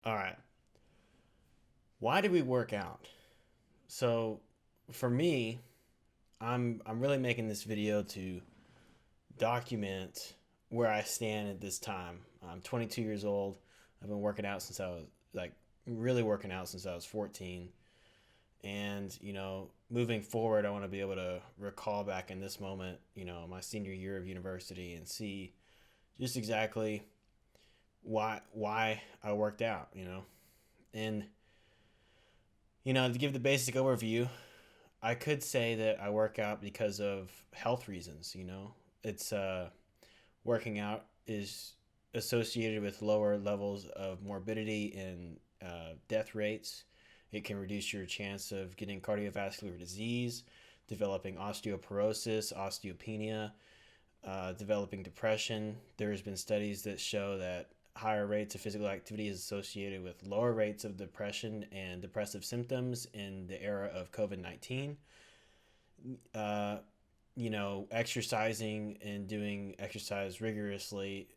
All right. Why do we work out? So, for me, I'm really making this video to document where I stand at this time. I'm 22 years old. I've been working out since I was like really working out since I was 14. And, moving forward, I want to be able to recall back in this moment, my senior year of university and see just exactly why I worked out. And to give the basic overview, I could say that I work out because of health reasons. It's working out is associated with lower levels of morbidity and death rates. It can reduce your chance of getting cardiovascular disease, developing osteoporosis, osteopenia, developing depression. There's been studies that show that higher rates of physical activity is associated with lower rates of depression and depressive symptoms in the era of COVID-19. Uh, Exercising and doing exercise rigorously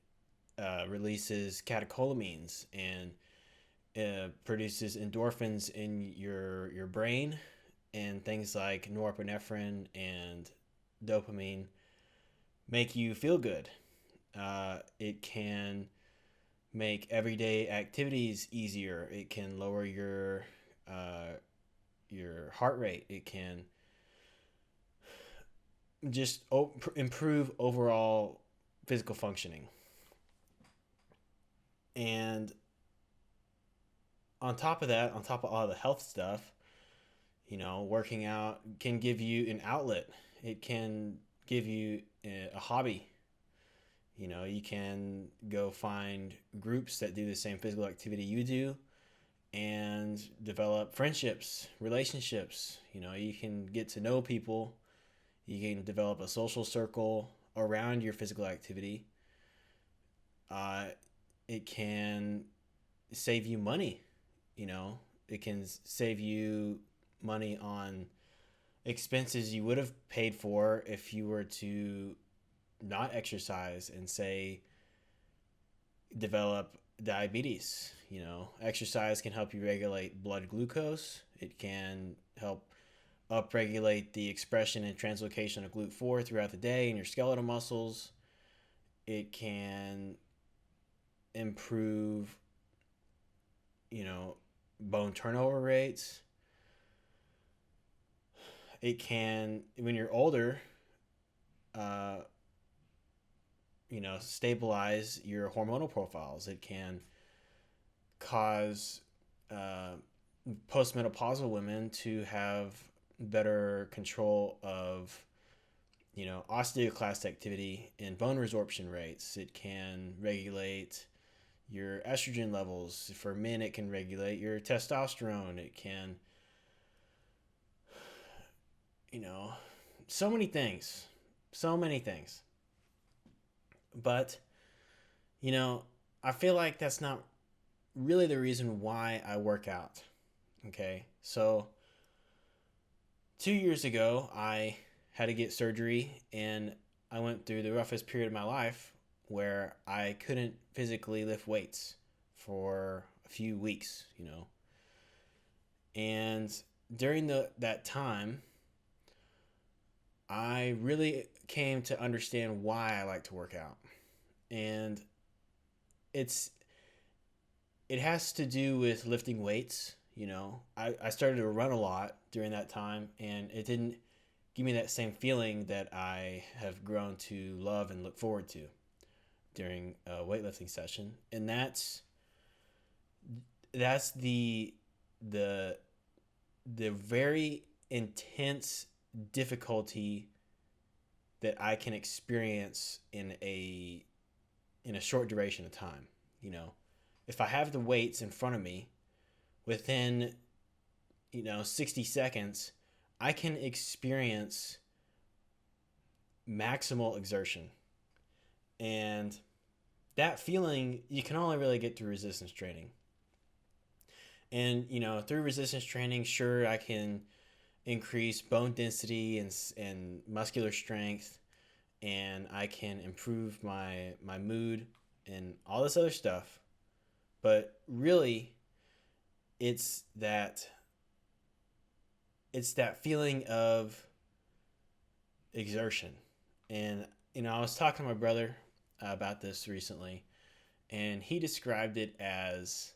releases catecholamines and produces endorphins in your brain, and things like norepinephrine and dopamine make you feel good. It can make everyday activities easier. It can lower your heart rate. It can just improve overall physical functioning. And on top of that, on top of all the health stuff, working out can give you an outlet. It can give you a hobby. You can go find groups that do the same physical activity you do and develop friendships, relationships. You can get to know people. You can develop a social circle around your physical activity. Uh, it can save you money. It can save you money on expenses you would have paid for if you were to not exercise and, say, develop diabetes. Exercise can help you regulate blood glucose. It can help upregulate the expression and translocation of GLUT4 throughout the day in your skeletal muscles. It can improve, bone turnover rates. It can, when you're older, uh, stabilize your hormonal profiles. It can cause postmenopausal women to have better control of osteoclast activity and bone resorption rates. It can regulate your estrogen levels. For men, it can regulate your testosterone. It can, you know, so many things. So many things. But, you know, I feel like that's not really the reason why I work out. Okay. So, 2 years ago, I had to get surgery and I went through the roughest period of my life where I couldn't physically lift weights for a few weeks. And during that time, I really came to understand why I like to work out. And it's it has to do with lifting weights. I started to run a lot during that time, and it didn't give me that same feeling that I have grown to love and look forward to during a weightlifting session. And that's the the very intense difficulty that I can experience in a short duration of time. If I have the weights in front of me, within 60 seconds, I can experience maximal exertion. And that feeling you can only really get through resistance training. And through resistance training, sure, I can increase bone density and muscular strength, and I can improve my mood and all this other stuff. But really, it's that feeling of exertion. And I was talking to my brother about this recently, and he described it as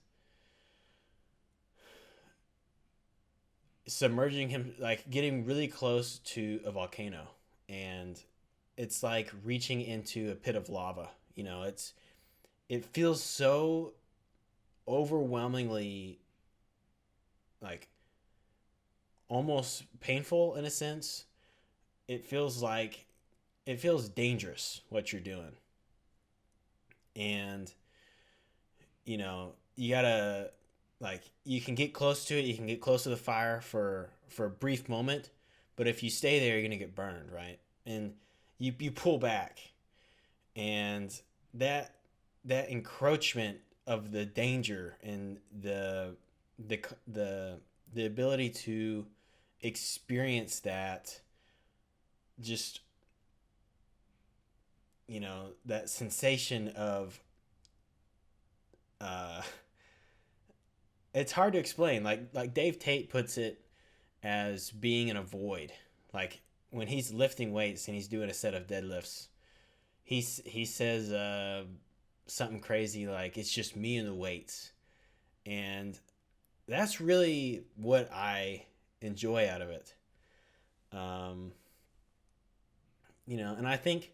submerging him, like getting really close to a volcano, and it's like reaching into a pit of lava. It feels so overwhelmingly, like, almost painful in a sense. It feels dangerous what you're doing. And you gotta, like, you can get close to it, you can get close to the fire for a brief moment, but if you stay there, you're gonna get burned, right? And you pull back, and that encroachment of the danger and the the ability to experience that, just that sensation of, uh it's hard to explain. Like Dave Tate puts it as being in a void. Like when he's lifting weights and he's doing a set of deadlifts, he says something crazy like, it's just me and the weights. And that's really what I enjoy out of it. um and I think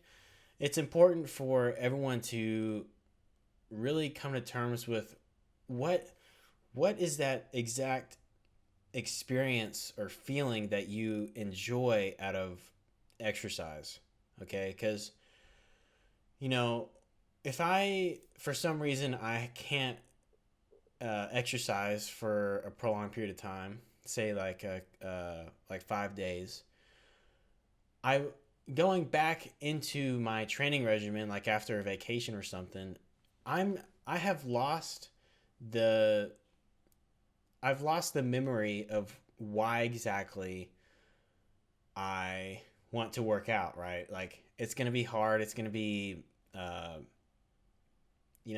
it's important for everyone to really come to terms with what is that exact experience or feeling that you enjoy out of exercise. Okay, because if I, for some reason, I can't exercise for a prolonged period of time, say like 5 days, I going back into my training regimen, like after a vacation or something, I have lost the I've lost the memory of why exactly I want to work out, right? Like, it's going to be hard. It's going to be, uh,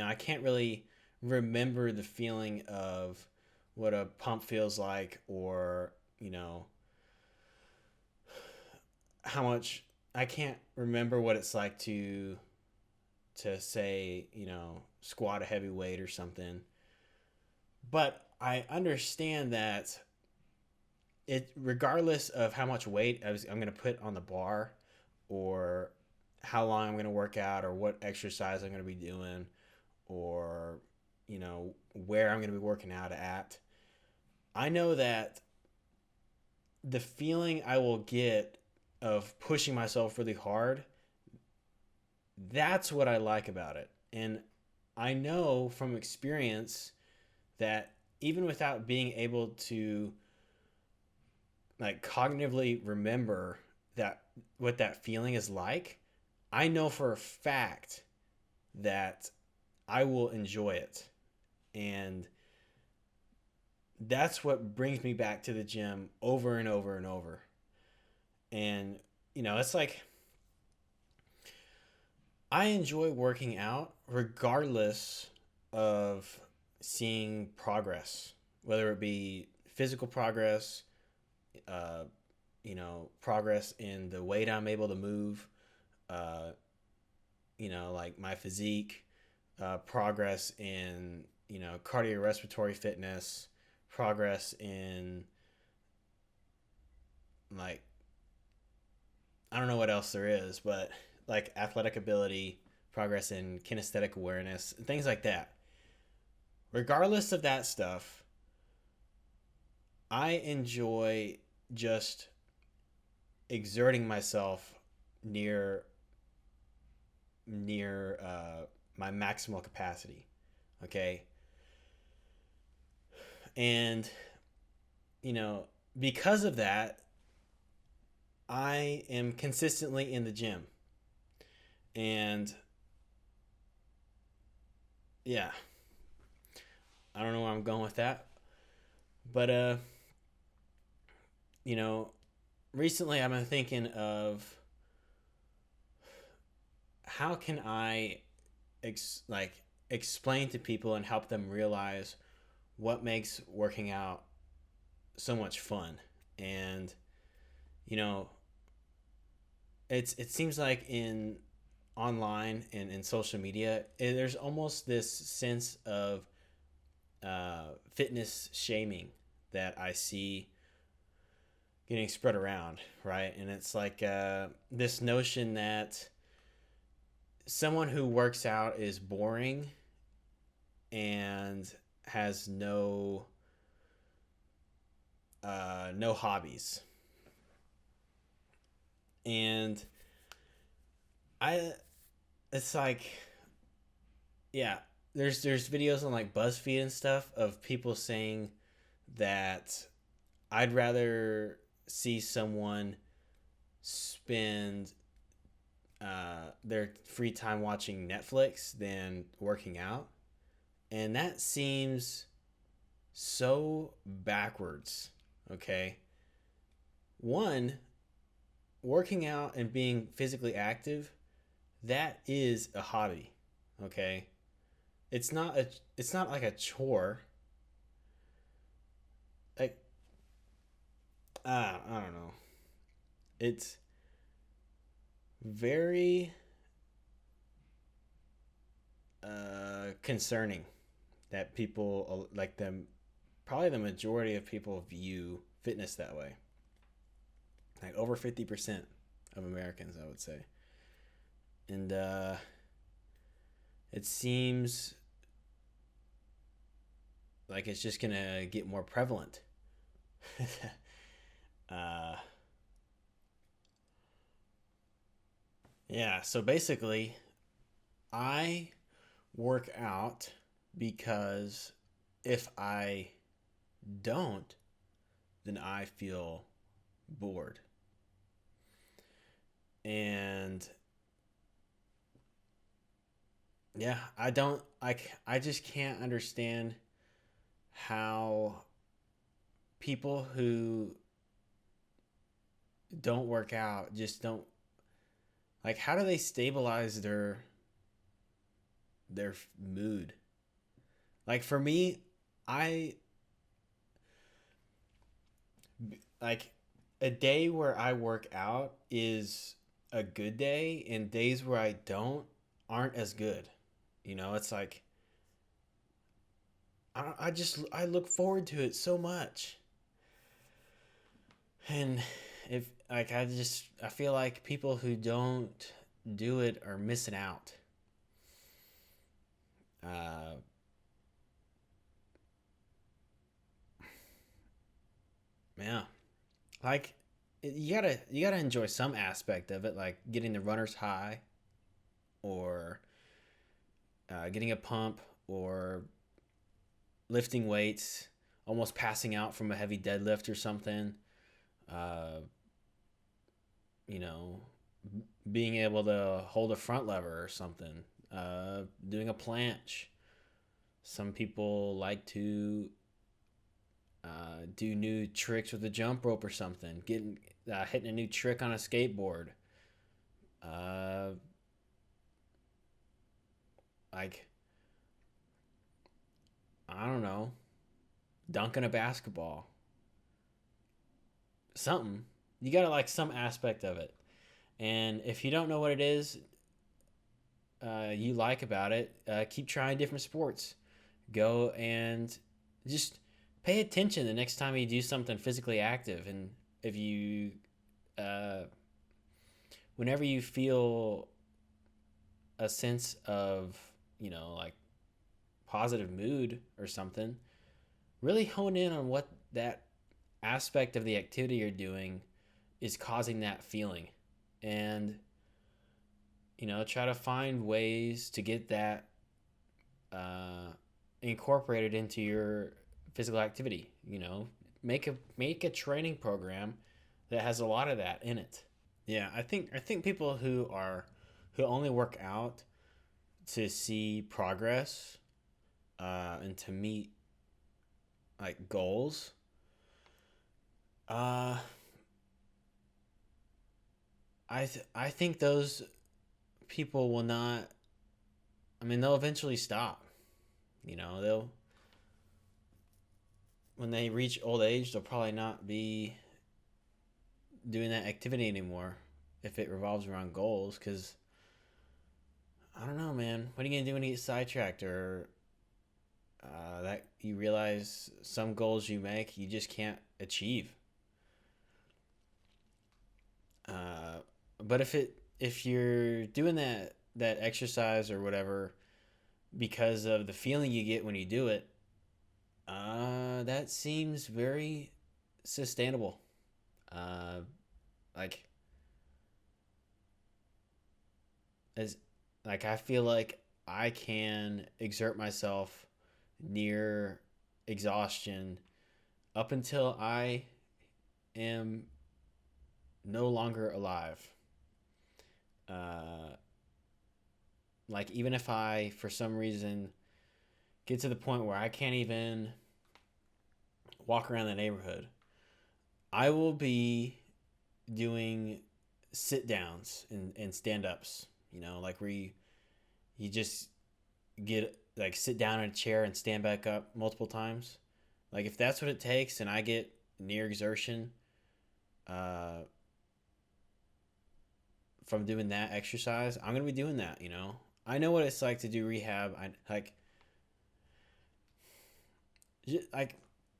I can't really remember the feeling of what a pump feels like, or, how much I can't remember what it's like to say, squat a heavy weight or something. But I understand that regardless of how much weight I'm going to put on the bar, or how long I'm going to work out, or what exercise I'm going to be doing, or where I'm going to be working out at, I know that the feeling I will get of pushing myself really hard, that's what I like about it. And I know from experience that even without being able to, like, cognitively remember that, what that feeling is like, I know for a fact that I will enjoy it. And that's what brings me back to the gym over and over and over. And it's like, I enjoy working out regardless of seeing progress, whether it be physical progress, uh, progress in the weight I'm able to move, uh, like my physique, progress in, cardiorespiratory fitness, progress in, like, I don't know what else there is, but like athletic ability, progress in kinesthetic awareness, things like that. Regardless of that stuff, I enjoy just exerting myself near my maximal capacity. Okay, and because of that, I am consistently in the gym. And yeah, I don't know where I'm going with that, but you know, recently I've been thinking of how can I like explain to people and help them realize what makes working out so much fun. And you know, it seems like in online and in social media, there's almost this sense of fitness shaming that I see getting spread around, right? And it's like this notion that someone who works out is boring and has no hobbies. And I it's like, yeah, there's videos on like BuzzFeed and stuff of people saying that I'd rather see someone spend their free time watching Netflix than working out. And that seems so backwards. Okay. One, working out and being physically active, that is a hobby. Okay. It's not like a chore. Like I don't know. It's very concerning that people like them. Probably the majority of people view fitness that way. Like over 50% of Americans, I would say. And it seems like it's just gonna get more prevalent. uh, yeah. So basically, I work out because if I don't, then I feel bored. And yeah, I just can't understand how people who don't work out just don't, like, how do they stabilize their mood? Like for me, I like a day where I work out is a good day, and days where I don't aren't as good. It's like I look forward to it so much. And if like I feel like people who don't do it are missing out. Uh yeah. Like you gotta enjoy some aspect of it, like getting the runner's high, or getting a pump, or lifting weights, almost passing out from a heavy deadlift or something. Uh, you know, being able to hold a front lever or something. Doing a planche. Some people like to do new tricks with a jump rope or something. Hitting a new trick on a skateboard. Uh, like I don't know, dunking a basketball. Something. You gotta like some aspect of it. And if you don't know what it is you like about it, keep trying different sports. Go and just pay attention the next time you do something physically active. And if you, uh, whenever you feel a sense of, like positive mood or something, really hone in on what that aspect of the activity you're doing is causing that feeling. And, try to find ways to get that uh, incorporated into your physical activity. Make a training program that has a lot of that in it. Yeah, I think people who only work out to see progress and to meet like goals. Uh, I think those people will not I mean, they'll eventually stop. They'll when they reach old age, they'll probably not be doing that activity anymore if it revolves around goals. Because I don't know, man. What are you gonna do when you get sidetracked or that you realize some goals you make you just can't achieve? Uh, but if you're doing that exercise or whatever because of the feeling you get when you do it, that seems very sustainable. Uh, like as like I feel like I can exert myself near exhaustion up until I am no longer alive. Uh, like even if I for some reason get to the point where I can't even walk around the neighborhood, I will be doing sit downs and stand ups. Like where you just get like sit down in a chair and stand back up multiple times. Like if that's what it takes, and I get near exertion uh, from doing that exercise, I'm gonna be doing that. I know what it's like to do rehab. I like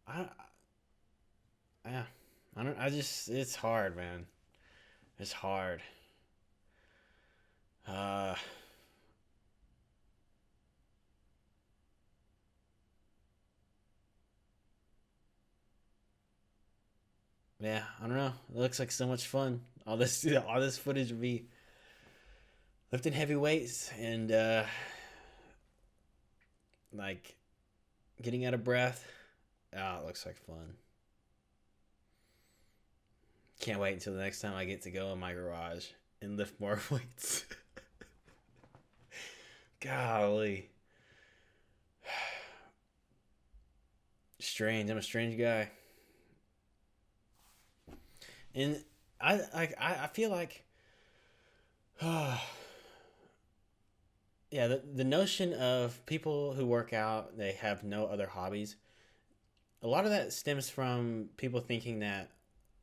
I yeah. I don't. I just. It's hard, man. It's hard. Uh, yeah. I don't know. It looks like so much fun. All this footage of me lifting heavy weights and like getting out of breath. Oh, it looks like fun. Can't wait until the next time I get to go in my garage and lift more weights. Golly, strange. I'm a strange guy, and I feel like, yeah, the notion of people who work out they have no other hobbies. A lot of that stems from people thinking that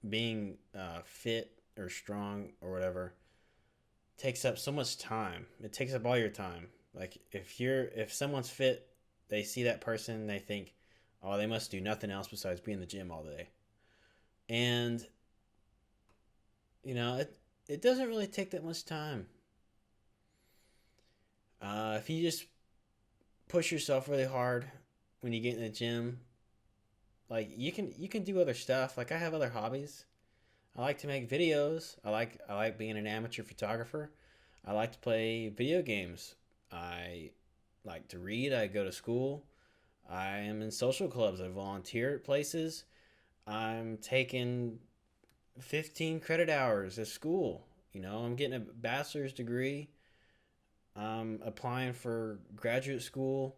being fit or strong or whatever takes up so much time. It takes up all your time. Like if someone's fit, they see that person, they think, oh, they must do nothing else besides be in the gym all day. And it doesn't really take that much time. If you just push yourself really hard when you get in the gym, like you can do other stuff. Like I have other hobbies. I like to make videos. I like being an amateur photographer. I like to play video games. I like to read. I go to school. I am in social clubs. I volunteer at places. I'm taking 15 credit hours at school. I'm getting a bachelor's degree. I'm applying for graduate school.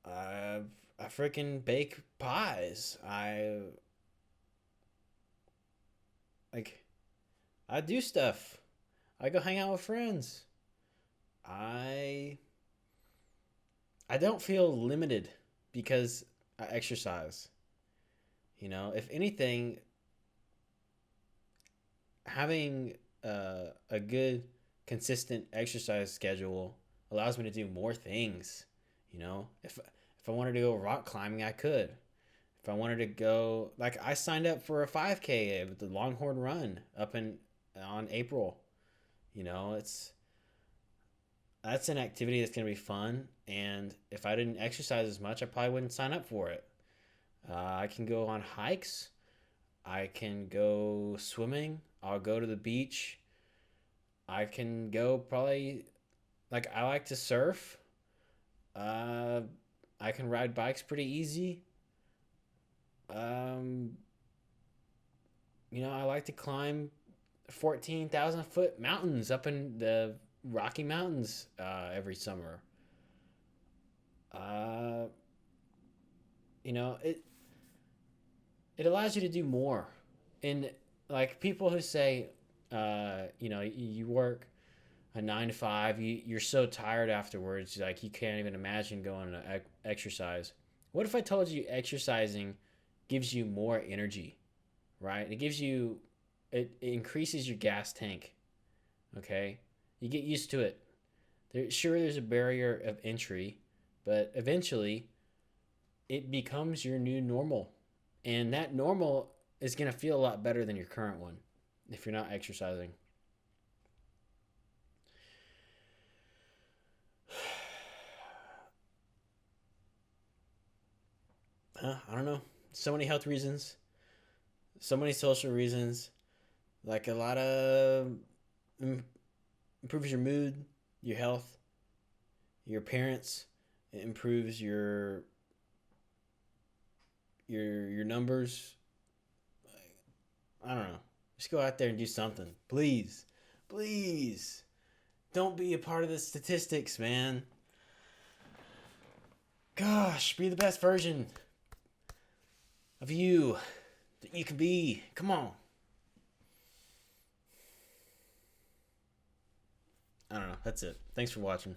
I I freaking bake pies. Like I do stuff. I go hang out with friends. I I don't feel limited because I exercise. If anything, having a good, consistent exercise schedule allows me to do more things. If I wanted to go rock climbing, I could. If I wanted to go, like I signed up for a 5K with the Longhorn Run up in on April. It's that's an activity that's gonna be fun. And if I didn't exercise as much, I probably wouldn't sign up for it. I can go on hikes. I can go swimming. I'll go to the beach. I can go probably like I like to surf. Uh, I can ride bikes pretty easy. Um, I like to climb 14,000-foot mountains up in the Rocky Mountains every summer. Uh, it allows you to do more. And like people who say, you work a 9 to 5. You're so tired afterwards, like you can't even imagine going to exercise. What if I told you exercising gives you more energy, right? It increases your gas tank. Okay, you get used to it. There's a barrier of entry, but eventually it becomes your new normal, and that normal is gonna feel a lot better than your current one if you're not exercising. I don't know. So many health reasons, so many social reasons, like a lot of improves your mood, your health, your appearance. It improves your numbers. I don't know. Just go out there and do something, please, please. Don't be a part of the statistics, man. Gosh, be the best version of you that you can be. Come on. I don't know. That's it. Thanks for watching.